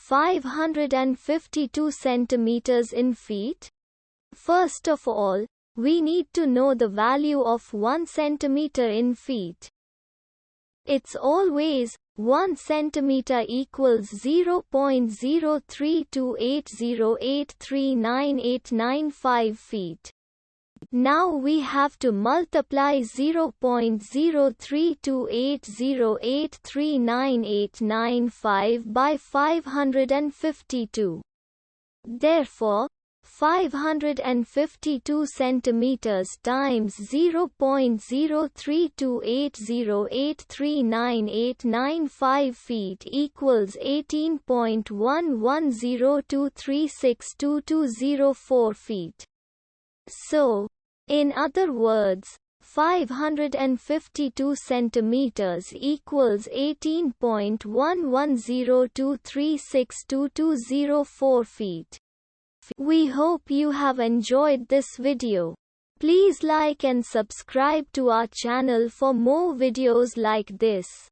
552 centimeters in feet? First of all, we need to know the value of 1 centimeter in feet. It's always 1 centimeter equals 0.03280839895 feet. Now we have to multiply 0.03280839895 by 552. Therefore, 552 centimeters times 0.03280839895 feet equals 18.1102362204 feet. So, in other words, 552 centimeters equals 18.1102362204 feet. We hope you have enjoyed this video. Please like and subscribe to our channel for more videos like this.